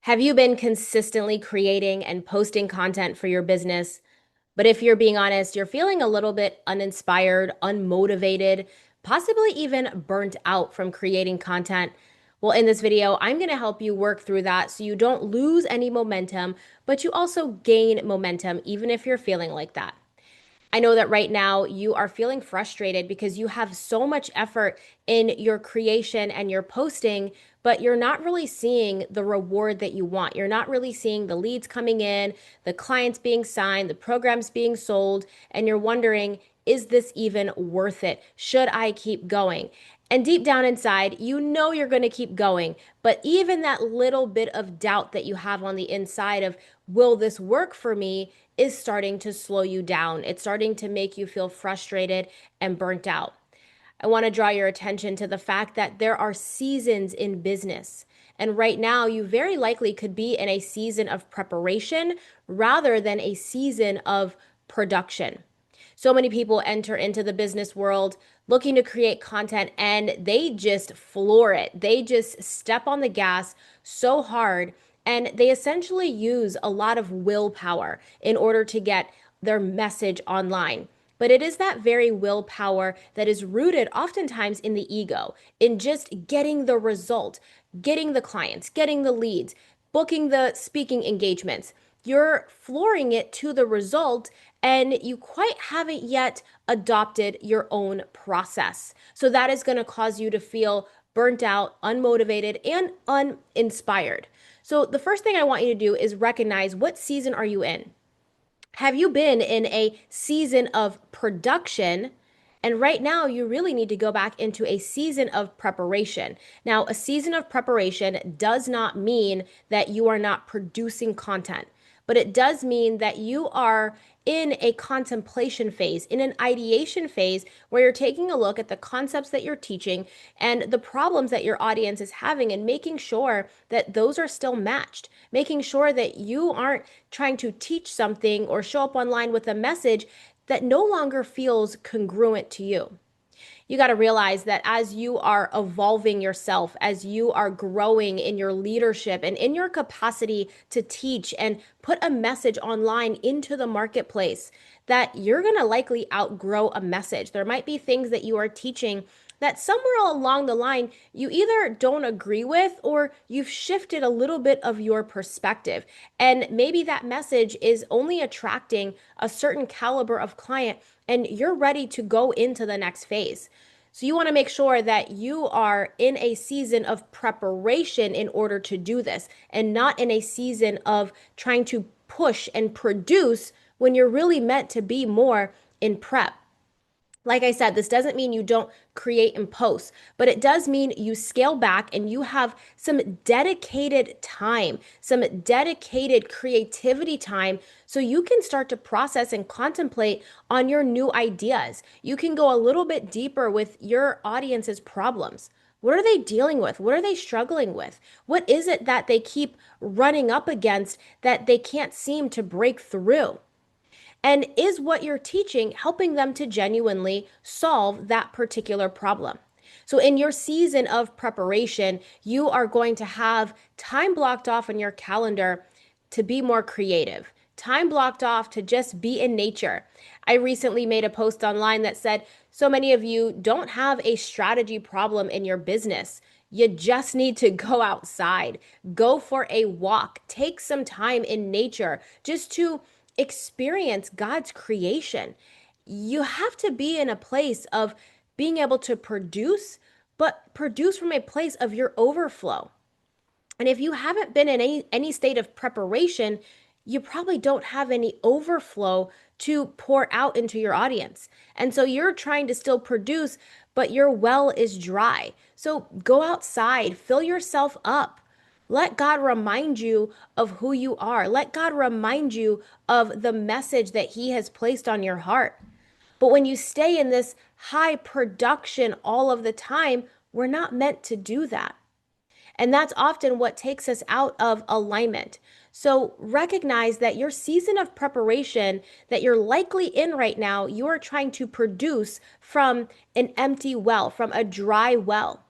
Have you been consistently creating and posting content for your business? But if you're being honest, you're feeling a little bit uninspired, unmotivated, possibly even burnt out from creating content. Well, in this video, I'm going to help you work through that so you don't lose any momentum, but you also gain momentum, even if you're feeling like that. I know that right now you are feeling frustrated because you have so much effort in your creation and your posting, but you're not really seeing the reward that you want. You're not really seeing the leads coming in, the clients being signed, the programs being sold, and you're wondering, is this even worth it? Should I keep going? And deep down inside, you know you're going to keep going. But even that little bit of doubt that you have on the inside of, will this work for me, is starting to slow you down. It's starting to make you feel frustrated and burnt out. I want to draw your attention to the fact that there are seasons in business. And right now, you very likely could be in a season of preparation rather than a season of production. So many people enter into the business world looking to create content and they just floor it. They just step on the gas so hard and they essentially use a lot of willpower in order to get their message online. But it is that very willpower that is rooted oftentimes in the ego, in just getting the result, getting the clients, getting the leads, booking the speaking engagements. You're flooring it to the result and you quite haven't yet adopted your own process. So that is going to cause you to feel burnt out, unmotivated, and uninspired. So the first thing I want you to do is recognize, what season are you in? Have you been in a season of production? And right now, you really need to go back into a season of preparation. Now, a season of preparation does not mean that you are not producing content, but it does mean that you are in a contemplation phase, in an ideation phase, where you're taking a look at the concepts that you're teaching and the problems that your audience is having and making sure that those are still matched, making sure that you aren't trying to teach something or show up online with a message that no longer feels congruent to you. You got to realize that as you are evolving yourself, as you are growing in your leadership and in your capacity to teach and put a message online into the marketplace, that you're going to likely outgrow a message. There might be things that you are teaching that somewhere along the line you either don't agree with or you've shifted a little bit of your perspective. And maybe that message is only attracting a certain caliber of client and you're ready to go into the next phase. So you want to make sure that you are in a season of preparation in order to do this and not in a season of trying to push and produce when you're really meant to be more in prep. Like I said, this doesn't mean you don't create and post, but it does mean you scale back and you have some dedicated time, some dedicated creativity time, so you can start to process and contemplate on your new ideas. You can go a little bit deeper with your audience's problems. What are they dealing with? What are they struggling with? What is it that they keep running up against that they can't seem to break through? And is what you're teaching helping them to genuinely solve that particular problem? So, in your season of preparation, you are going to have time blocked off in your calendar to be more creative, time blocked off to just be in nature. I recently made a post online that said, so many of you don't have a strategy problem in your business. You just need to go outside, go for a walk, take some time in nature just to experience God's creation. You have to be in a place of being able to produce, but produce from a place of your overflow. And if you haven't been in any state of preparation, you probably don't have any overflow to pour out into your audience. And so you're trying to still produce, but your well is dry. So go outside, fill yourself up. Let God remind you of who you are. Let God remind you of the message that He has placed on your heart. But when you stay in this high production all of the time, we're not meant to do that. And that's often what takes us out of alignment. So recognize that your season of preparation that you're likely in right now, you are trying to produce from an empty well, from a dry well.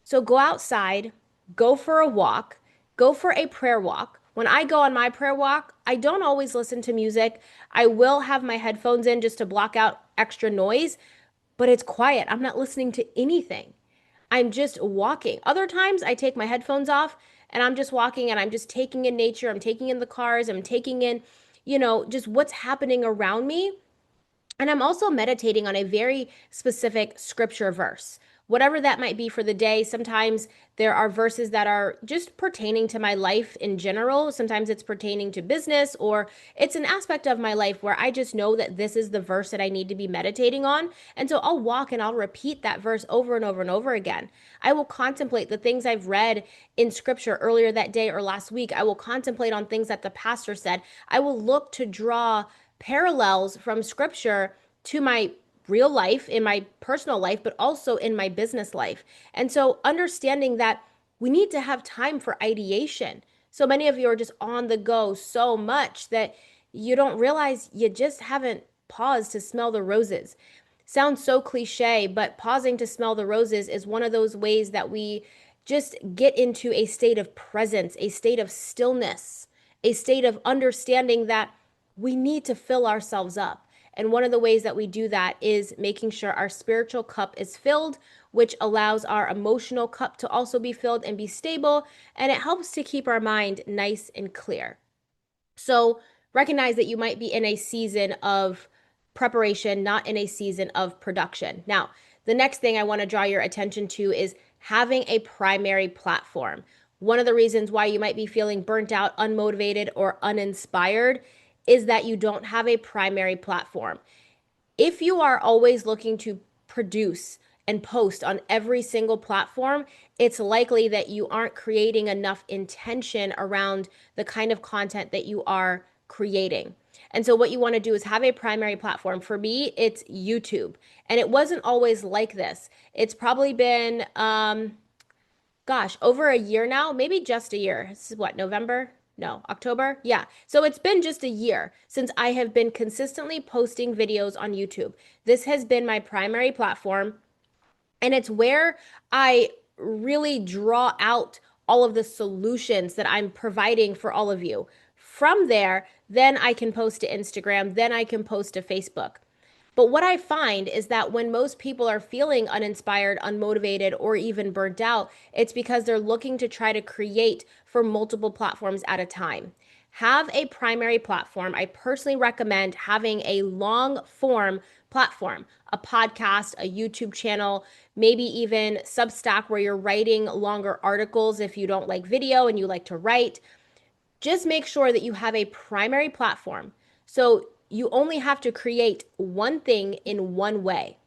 So go outside, go for a walk, go for a prayer walk. When I go on my prayer walk, I don't always listen to music. I will have my headphones in just to block out extra noise, but it's quiet. I'm not listening to anything. I'm just walking. Other times I take my headphones off and I'm just walking and I'm just taking in nature. I'm taking in the cars. I'm taking in, just what's happening around me. And I'm also meditating on a very specific scripture verse, whatever that might be for the day. Sometimes there are verses that are just pertaining to my life in general. Sometimes it's pertaining to business, or it's an aspect of my life where I just know that this is the verse that I need to be meditating on. And so I'll walk and I'll repeat that verse over and over and over again. I will contemplate the things I've read in scripture earlier that day or last week. I will contemplate on things that the pastor said. I will look to draw parallels from scripture to my real life, in my personal life, but also in my business life. And so understanding that we need to have time for ideation. So many of you are just on the go so much that you don't realize you just haven't paused to smell the roses. Sounds so cliche, but pausing to smell the roses is one of those ways that we just get into a state of presence, a state of stillness, a state of understanding that we need to fill ourselves up. And one of the ways that we do that is making sure our spiritual cup is filled, which allows our emotional cup to also be filled and be stable. And it helps to keep our mind nice and clear. So recognize that you might be in a season of preparation, not in a season of production. Now, the next thing I want to draw your attention to is having a primary platform. One of the reasons why you might be feeling burnt out, unmotivated, or uninspired is that you don't have a primary platform. If you are always looking to produce and post on every single platform, it's likely that you aren't creating enough intention around the kind of content that you are creating. And so what you want to do is have a primary platform. For me, it's YouTube. And it wasn't always like this. It's probably been, over a year now, maybe just a year. This is what, November? No, October? Yeah. So it's been just a year since I have been consistently posting videos on YouTube. This has been my primary platform, and it's where I really draw out all of the solutions that I'm providing for all of you. From there, then I can post to Instagram, then I can post to Facebook. But what I find is that when most people are feeling uninspired, unmotivated, or even burnt out, it's because they're looking to try to create for multiple platforms at a time. Have a primary platform. I personally recommend having a long form platform, a podcast, a YouTube channel, maybe even Substack where you're writing longer articles if you don't like video and you like to write. Just make sure that you have a primary platform. So you only have to create one thing in one way.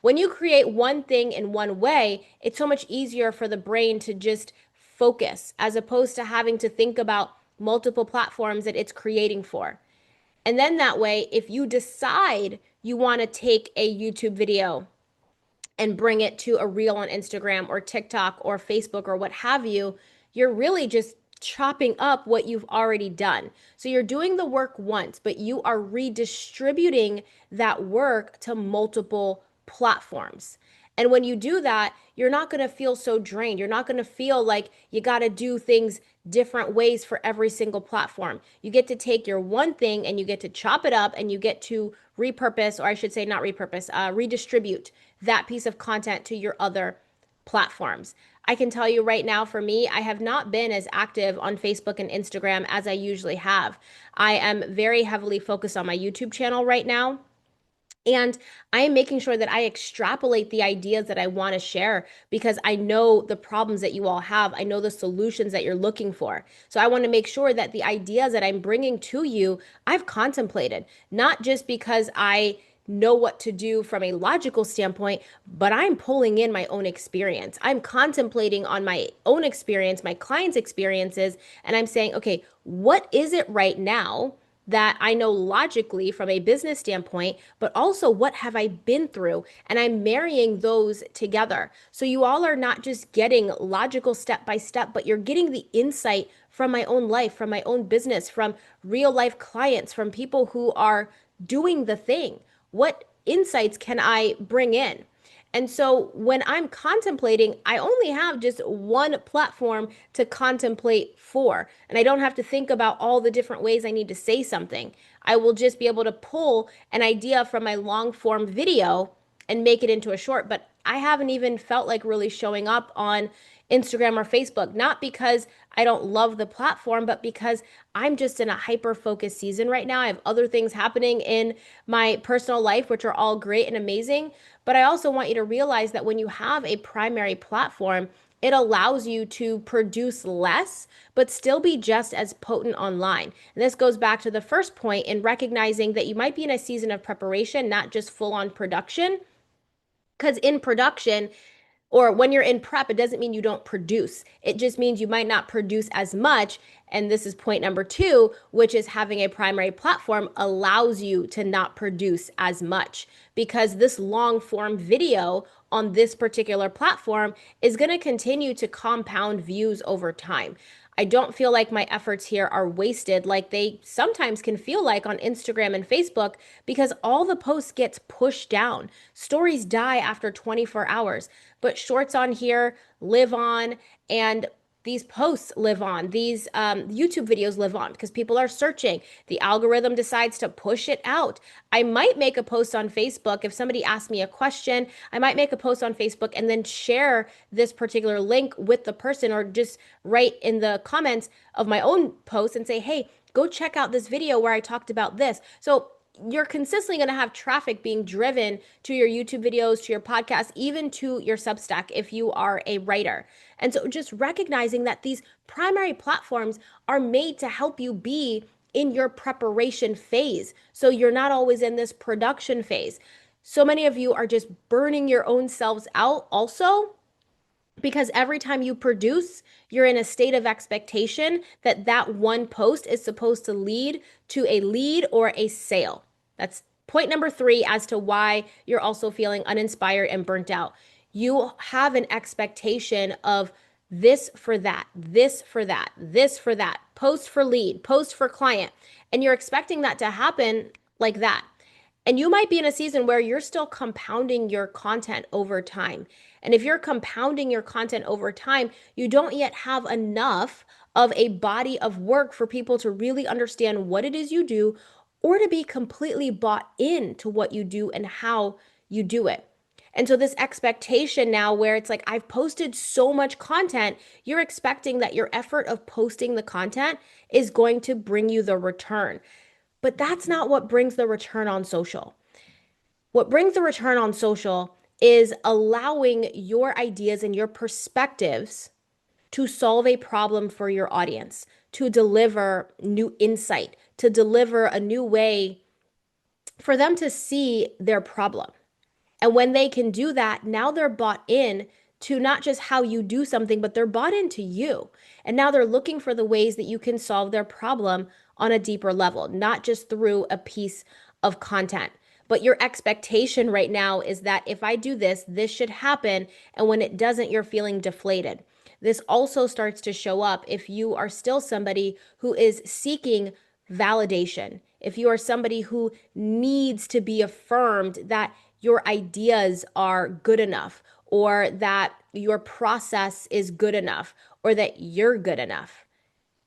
When you create one thing in one way, it's so much easier for the brain to just focus as opposed to having to think about multiple platforms that it's creating for. And then that way, if you decide you want to take a YouTube video and bring it to a reel on Instagram or TikTok or Facebook or what have you, you're really just chopping up what you've already done. So you're doing the work once, but you are redistributing that work to multiple platforms. And when you do that, you're not going to feel so drained. You're not going to feel like you got to do things different ways for every single platform. You get to take your one thing and you get to chop it up and you get to repurpose, or I should say not repurpose, redistribute that piece of content to your other platforms. I can tell you right now, for me, I have not been as active on Facebook and Instagram as I usually have. I am very heavily focused on my YouTube channel right now. And I am making sure that I extrapolate the ideas that I want to share because I know the problems that you all have. I know the solutions that you're looking for. So I want to make sure that the ideas that I'm bringing to you, I've contemplated, not just because I know what to do from a logical standpoint, but I'm pulling in my own experience. I'm contemplating on my own experience, my clients' experiences, and I'm saying, okay, what is it right now that I know logically from a business standpoint, but also what have I been through? And I'm marrying those together. So you all are not just getting logical step by step, but you're getting the insight from my own life, from my own business, from real life clients, from people who are doing the thing. What insights can I bring in? And so when I'm contemplating, I only have just one platform to contemplate for. And I don't have to think about all the different ways I need to say something. I will just be able to pull an idea from my long form video and make it into a short. But I haven't even felt like really showing up on Instagram or Facebook, not because I don't love the platform, but because I'm just in a hyper focused season right now. I have other things happening in my personal life, which are all great and amazing. But I also want you to realize that when you have a primary platform, it allows you to produce less, but still be just as potent online. And this goes back to the first point in recognizing that you might be in a season of preparation, not just full on production. Because in production, or when you're in prep, it doesn't mean you don't produce. It just means you might not produce as much. And this is point number two, which is having a primary platform allows you to not produce as much because this long form video on this particular platform is going to continue to compound views over time. I don't feel like my efforts here are wasted like they sometimes can feel like on Instagram and Facebook because all the posts gets pushed down. Stories die after 24 hours, but shorts on here live on and these posts live on. These YouTube videos live on because people are searching. The algorithm decides to push it out. I might make a post on Facebook. If somebody asks me a question, I might make a post on Facebook and then share this particular link with the person or just write in the comments of my own post and say, hey, go check out this video where I talked about this. So you're consistently going to have traffic being driven to your YouTube videos, to your podcast, even to your Substack if you are a writer. And so just recognizing that these primary platforms are made to help you be in your preparation phase. So you're not always in this production phase. So many of you are just burning your own selves out also because every time you produce, you're in a state of expectation that that one post is supposed to lead to a lead or a sale. That's point number three as to why you're also feeling uninspired and burnt out. You have an expectation of this for that, this for that, this for that, post for lead, post for client, and you're expecting that to happen like that. And you might be in a season where you're still compounding your content over time. And if you're compounding your content over time, you don't yet have enough of a body of work for people to really understand what it is you do or to be completely bought into what you do and how you do it. And so this expectation now where it's like, I've posted so much content, you're expecting that your effort of posting the content is going to bring you the return. But that's not what brings the return on social. What brings the return on social is allowing your ideas and your perspectives to solve a problem for your audience, to deliver new insight, to deliver a new way for them to see their problem. And when they can do that, now they're bought in to not just how you do something, but they're bought into you. And now they're looking for the ways that you can solve their problem on a deeper level, not just through a piece of content. But your expectation right now is that if I do this, this should happen. And when it doesn't, you're feeling deflated. This also starts to show up if you are still somebody who is seeking validation, if you are somebody who needs to be affirmed that your ideas are good enough, or that your process is good enough, or that you're good enough.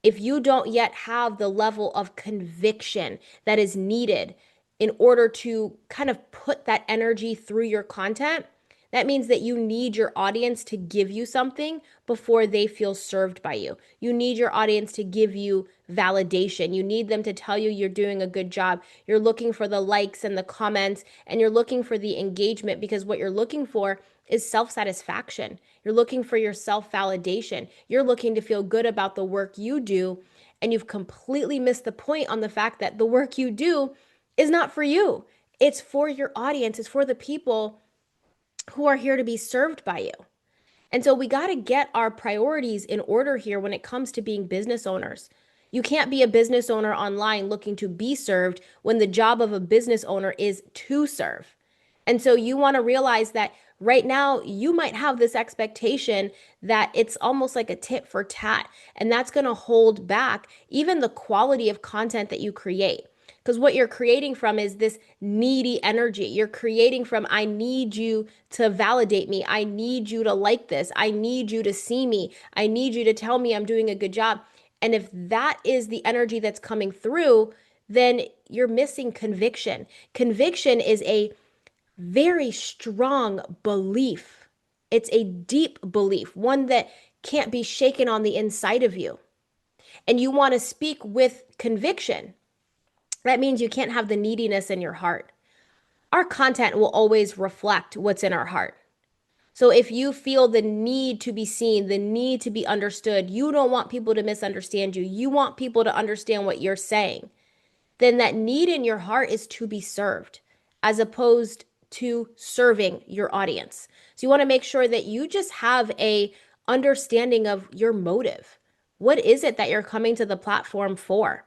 If you don't yet have the level of conviction that is needed in order to kind of put that energy through your content, that means that you need your audience to give you something before they feel served by you. You need your audience to give you validation. You need them to tell you you're doing a good job. You're looking for the likes and the comments, and you're looking for the engagement because what you're looking for is self-satisfaction. You're looking for your self-validation. You're looking to feel good about the work you do, and you've completely missed the point on the fact that the work you do is not for you. It's for your audience. It's for the people who are here to be served by you. And so we got to get our priorities in order here when it comes to being business owners. You can't be a business owner online looking to be served when the job of a business owner is to serve. And so you want to realize that right now you might have this expectation that it's almost like a tit for tat, and that's going to hold back even the quality of content that you create. Because what you're creating from is this needy energy. You're creating from, I need you to validate me. I need you to like this. I need you to see me. I need you to tell me I'm doing a good job. And if that is the energy that's coming through, then you're missing conviction. Conviction is a very strong belief. It's a deep belief, one that can't be shaken on the inside of you. And you want to speak with conviction. That means you can't have the neediness in your heart. Our content will always reflect what's in our heart. So if you feel the need to be seen, the need to be understood, you don't want people to misunderstand you, you want people to understand what you're saying, then that need in your heart is to be served as opposed to serving your audience. So you want to make sure that you just have a understanding of your motive. What is it that you're coming to the platform for?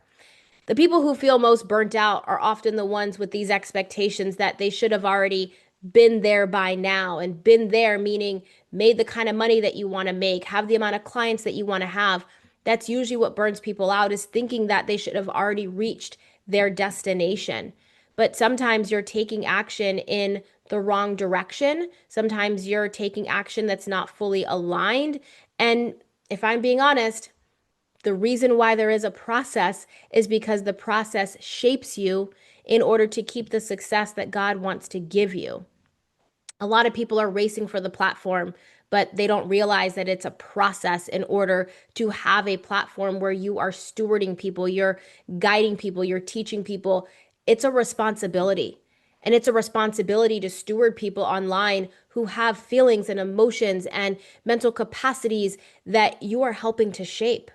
The people who feel most burnt out are often the ones with these expectations that they should have already been there by now, and been there meaning made the kind of money that you want to make, have the amount of clients that you want to have. That's usually what burns people out, is thinking that they should have already reached their destination. But sometimes you're taking action in the wrong direction. Sometimes you're taking action that's not fully aligned. And if I'm being honest, the reason why there is a process is because the process shapes you in order to keep the success that God wants to give you. A lot of people are racing for the platform, but they don't realize that it's a process in order to have a platform where you are stewarding people, you're guiding people, you're teaching people. It's a responsibility. And it's a responsibility to steward people online who have feelings and emotions and mental capacities that you are helping to shape.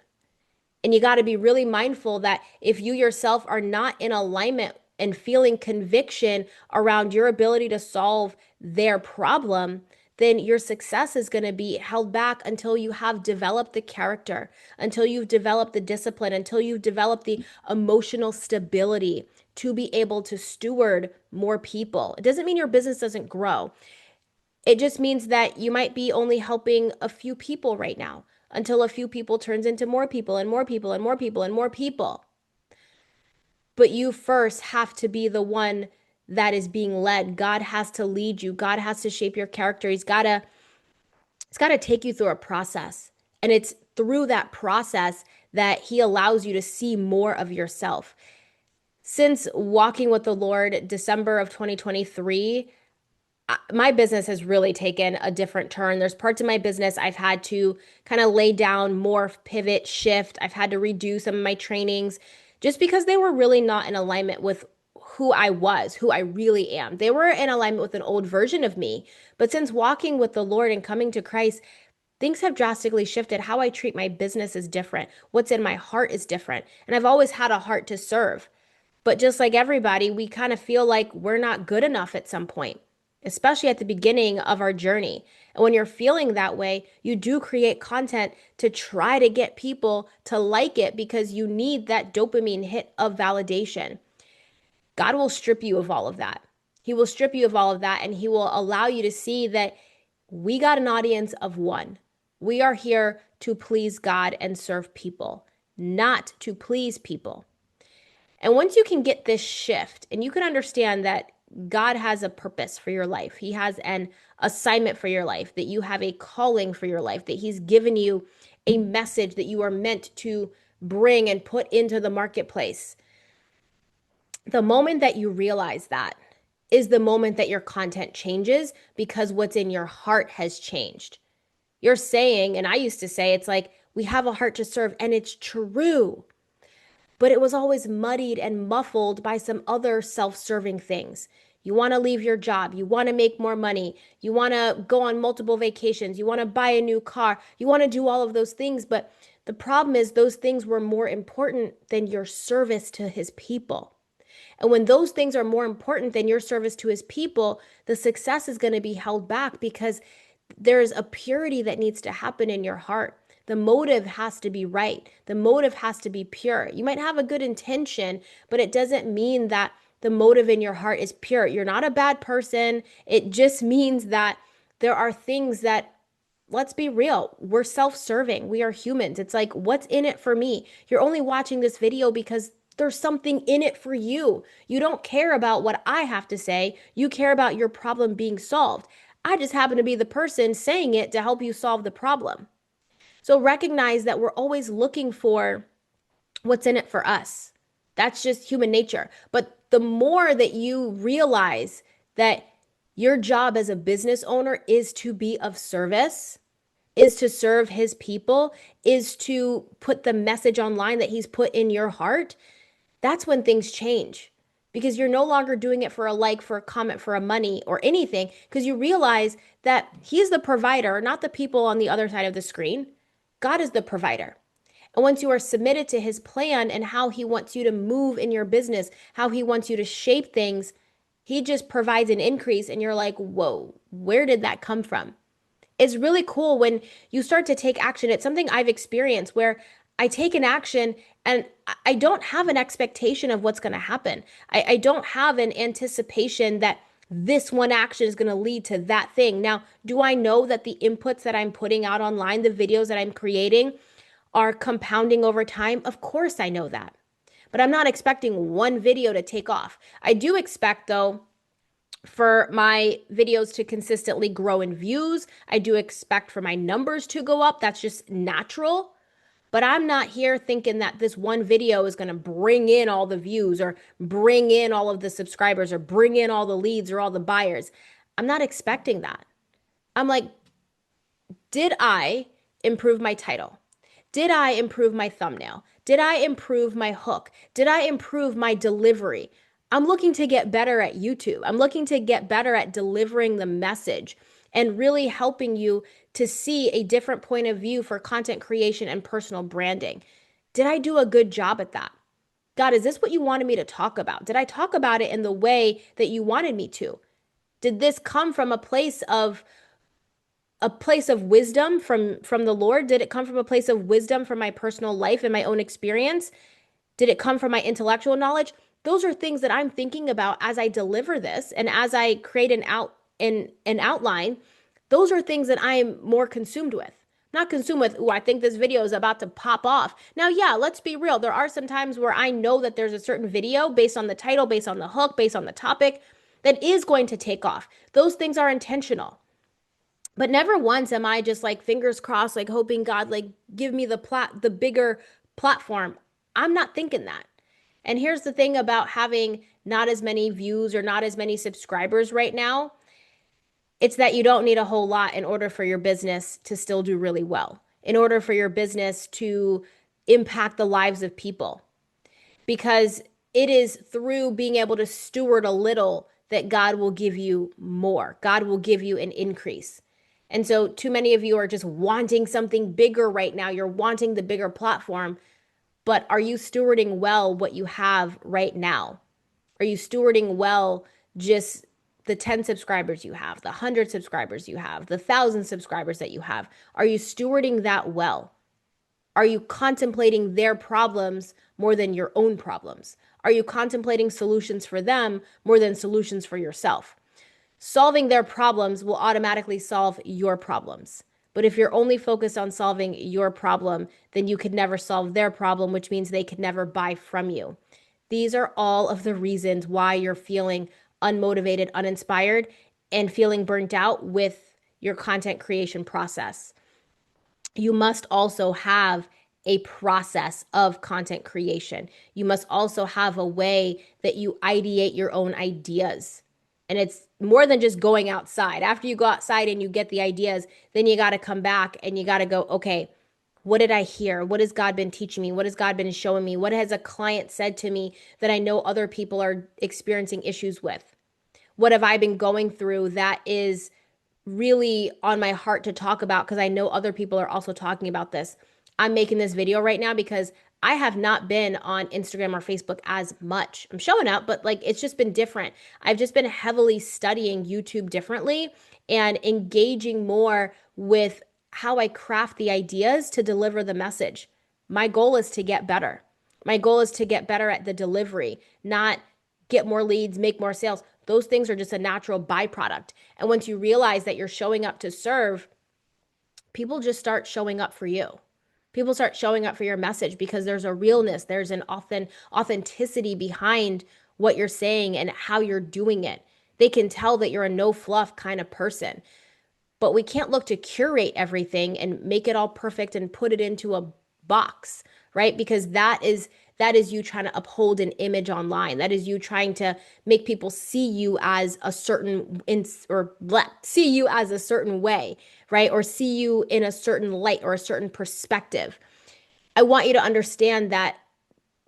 And you got to be really mindful that if you yourself are not in alignment and feeling conviction around your ability to solve their problem, then your success is going to be held back until you have developed the character, until you've developed the discipline, until you've developed the emotional stability to be able to steward more people. It doesn't mean your business doesn't grow. It just means that you might be only helping a few people right now, until a few people turns into more people and more people and more people and more people. But you first have to be the one that is being led. God has to lead you. God has to shape your character. He's got to take you through a process. And it's through that process that he allows you to see more of yourself. Since walking with the Lord, December of 2023, my business has really taken a different turn. There's parts of my business I've had to kind of lay down, morph, pivot, shift. I've had to redo some of my trainings just because they were really not in alignment with who I was, who I really am. They were in alignment with an old version of me. But since walking with the Lord and coming to Christ, things have drastically shifted. How I treat my business is different. What's in my heart is different. And I've always had a heart to serve. But just like everybody, we kind of feel like we're not good enough at some point, especially at the beginning of our journey. And when you're feeling that way, you do create content to try to get people to like it because you need that dopamine hit of validation. God will strip you of all of that. He will strip you of all of that, and he will allow you to see that we got an audience of one. We are here to please God and serve people, not to please people. And once you can get this shift and you can understand that God has a purpose for your life, he has an assignment for your life, that you have a calling for your life, that he's given you a message that you are meant to bring and put into the marketplace. The moment that you realize that is the moment that your content changes, because what's in your heart has changed. You're saying, and I used to say, it's like, we have a heart to serve, and it's true. But it was always muddied and muffled by some other self-serving things. You want to leave your job. You want to make more money. You want to go on multiple vacations. You want to buy a new car. You want to do all of those things. But the problem is those things were more important than your service to his people. And when those things are more important than your service to his people, the success is going to be held back because there's a purity that needs to happen in your heart. The motive has to be right. The motive has to be pure. You might have a good intention, but it doesn't mean that the motive in your heart is pure. You're not a bad person. It just means that there are things that, let's be real, we're self-serving. We are humans. It's like, what's in it for me? You're only watching this video because There's something in it for you. You don't care about what I have to say. You care about your problem being solved. I just happen to be the person saying it to help you solve the problem. So recognize that we're always looking for what's in it for us. That's just human nature. But the more that you realize that your job as a business owner is to be of service, is to serve his people, is to put the message online that he's put in your heart, that's when things change. Because you're no longer doing it for a like, for a comment, for a money or anything, because you realize that he's the provider, not the people on the other side of the screen. God is the provider. And once you are submitted to his plan and how he wants you to move in your business, how he wants you to shape things, he just provides an increase and you're like, whoa, where did that come from? It's really cool when you start to take action. It's something I've experienced where I take an action and I don't have an expectation of what's going to happen. I don't have an anticipation that this one action is going to lead to that thing. Now, do I know that the inputs that I'm putting out online, the videos that I'm creating, are compounding over time? Of course, I know that. But I'm not expecting one video to take off. I do expect, though, for my videos to consistently grow in views. I do expect for my numbers to go up. That's just natural. But I'm not here thinking that this one video is going to bring in all the views or bring in all of the subscribers or bring in all the leads or all the buyers. I'm not expecting that. I'm like, did I improve my title? Did I improve my thumbnail? Did I improve my hook? Did I improve my delivery? I'm looking to get better at YouTube. I'm looking to get better at delivering the message and really helping you to see a different point of view for content creation and personal branding. Did I do a good job at that? God, is this what you wanted me to talk about? Did I talk about it in the way that you wanted me to? Did this come from a place of wisdom from the Lord? Did it come from a place of wisdom from my personal life and my own experience? Did it come from my intellectual knowledge? Those are things that I'm thinking about as I deliver this and as I create an outline. Those are things that I am more consumed with. Not consumed with, I think this video is about to pop off. Now, yeah, let's be real. There are some times where I know that there's a certain video based on the title, based on the hook, based on the topic that is going to take off. Those things are intentional. But never once am I just like fingers crossed, like hoping God, like give me the bigger platform. I'm not thinking that. And here's the thing about having not as many views or not as many subscribers right now. It's that you don't need a whole lot in order for your business to still do really well, in order for your business to impact the lives of people. Because it is through being able to steward a little that God will give you more. God will give you an increase. And so too many of you are just wanting something bigger right now. You're wanting the bigger platform, but are you stewarding well what you have right now? Are you stewarding well just the 10 subscribers you have, the 100 subscribers you have, the 1,000 subscribers that you have? Are you stewarding that well? Are you contemplating their problems more than your own problems? Are you contemplating solutions for them more than solutions for yourself? Solving their problems will automatically solve your problems. But if you're only focused on solving your problem, then you could never solve their problem, which means they could never buy from you. These are all of the reasons why you're feeling unmotivated, uninspired, and feeling burnt out with your content creation process. You must also have a process of content creation. You must also have a way that you ideate your own ideas. And it's more than just going outside. After you go outside and you get the ideas, then you got to come back and you got to go, okay, what did I hear? What has God been teaching me? What has God been showing me? What has a client said to me that I know other people are experiencing issues with? What have I been going through that is really on my heart to talk about because I know other people are also talking about this? I'm making this video right now because I have not been on Instagram or Facebook as much. I'm showing up, but like it's just been different. I've just been heavily studying YouTube differently and engaging more with how I craft the ideas to deliver the message. My goal is to get better. My goal is to get better at the delivery, not get more leads, make more sales. Those things are just a natural byproduct. And once you realize that you're showing up to serve, people just start showing up for you. People start showing up for your message because there's a realness, there's an authenticity behind what you're saying and how you're doing it. They can tell that you're a no fluff kind of person. But we can't look to curate everything and make it all perfect and put it into a box, right? Because that is you trying to uphold an image online. That is you trying to make people see you as a certain see you as a certain way, right? Or see you in a certain light or a certain perspective. I want you to understand that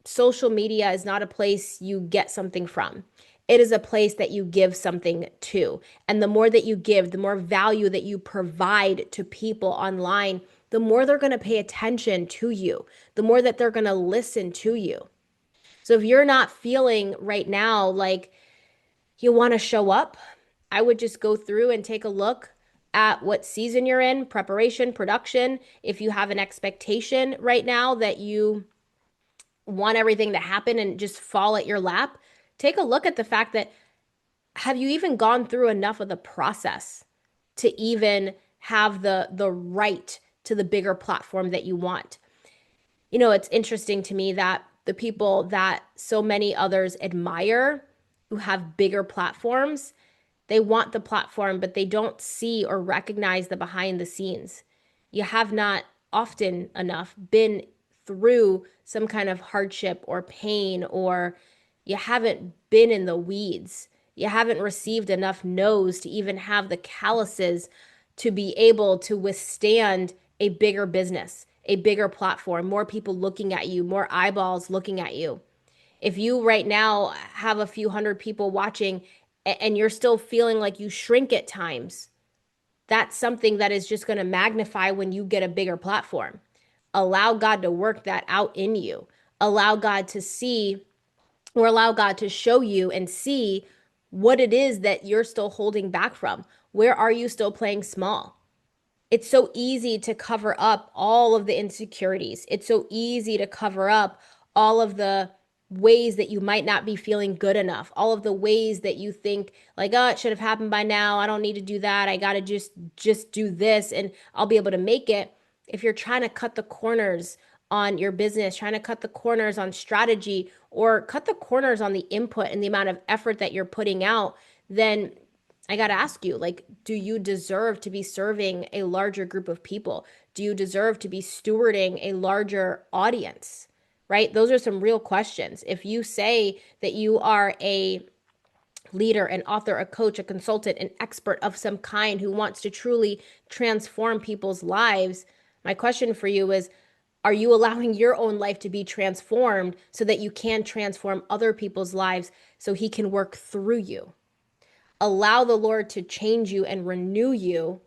social media is not a place you get something from. It is a place that you give something to. And the more that you give, the more value that you provide to people online, the more they're going to pay attention to you, the more that they're going to listen to you. So if you're not feeling right now like you want to show up, I would just go through and take a look at what season you're in, preparation, production. If you have an expectation right now that you want everything to happen and just fall at your lap, take a look at the fact that have you even gone through enough of the process to even have the right to the bigger platform that you want? You know, it's interesting to me that the people that so many others admire who have bigger platforms, they want the platform, but they don't see or recognize the behind the scenes. You have not often enough been through some kind of hardship or pain, or you haven't been in the weeds. You haven't received enough no's to even have the calluses to be able to withstand a bigger business, a bigger platform, more people looking at you, more eyeballs looking at you. If you right now have a few hundred people watching and you're still feeling like you shrink at times, that's something that is just going to magnify when you get a bigger platform. Allow God to work that out in you. Allow God to see, or allow God to show you and see what it is that you're still holding back from. Where are you still playing small? It's so easy to cover up all of the insecurities. It's so easy to cover up all of the ways that you might not be feeling good enough, all of the ways that you think like, oh, it should have happened by now. I don't need to do that. I got to just do this and I'll be able to make it. If you're trying to cut the corners on your business, trying to cut the corners on strategy or cut the corners on the input and the amount of effort that you're putting out, then I got to ask you, like, do you deserve to be serving a larger group of people? Do you deserve to be stewarding a larger audience? Right? Those are some real questions. If you say that you are a leader, an author, a coach, a consultant, an expert of some kind who wants to truly transform people's lives, my question for you is, are you allowing your own life to be transformed so that you can transform other people's lives so he can work through you? Allow the Lord to change you and renew you.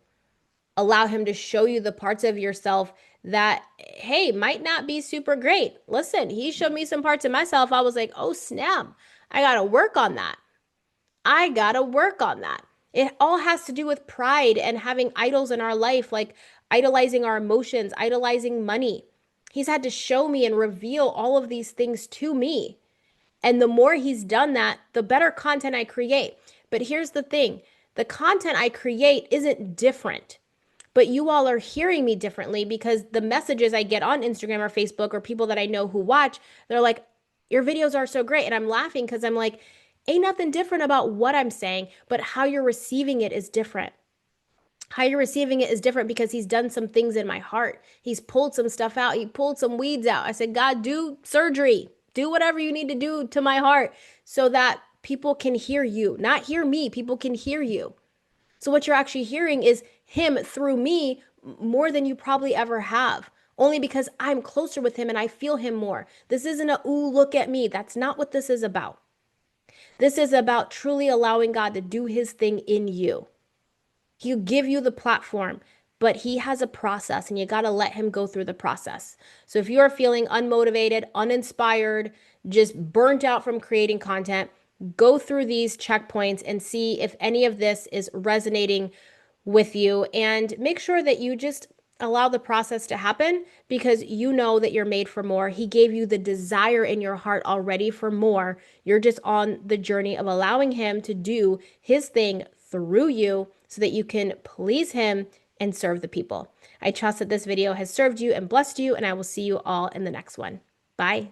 Allow him to show you the parts of yourself that, hey, might not be super great. Listen, he showed me some parts of myself. I was like, oh, snap. I got to work on that. I got to work on that. It all has to do with pride and having idols in our life, like idolizing our emotions, idolizing money. He's had to show me and reveal all of these things to me. And the more he's done that, the better content I create. But here's the thing, the content I create isn't different, but you all are hearing me differently because the messages I get on Instagram or Facebook or people that I know who watch, they're like, your videos are so great. And I'm laughing because I'm like, ain't nothing different about what I'm saying, but how you're receiving it is different. How you're receiving it is different because he's done some things in my heart. He's pulled some stuff out. He pulled some weeds out. I said, God, do surgery. Do whatever you need to do to my heart so that people can hear you, not hear me. People can hear you. So what you're actually hearing is him through me more than you probably ever have, only because I'm closer with him and I feel him more. This isn't a, ooh, look at me. That's not what this is about. This is about truly allowing God to do his thing in you. He'll give you the platform, but he has a process and you got to let him go through the process. So if you are feeling unmotivated, uninspired, just burnt out from creating content, go through these checkpoints and see if any of this is resonating with you, and make sure that you just allow the process to happen because you know that you're made for more. He gave you the desire in your heart already for more. You're just on the journey of allowing him to do his thing through you so that you can please him and serve the people. I trust that this video has served you and blessed you, and I will see you all in the next one. Bye.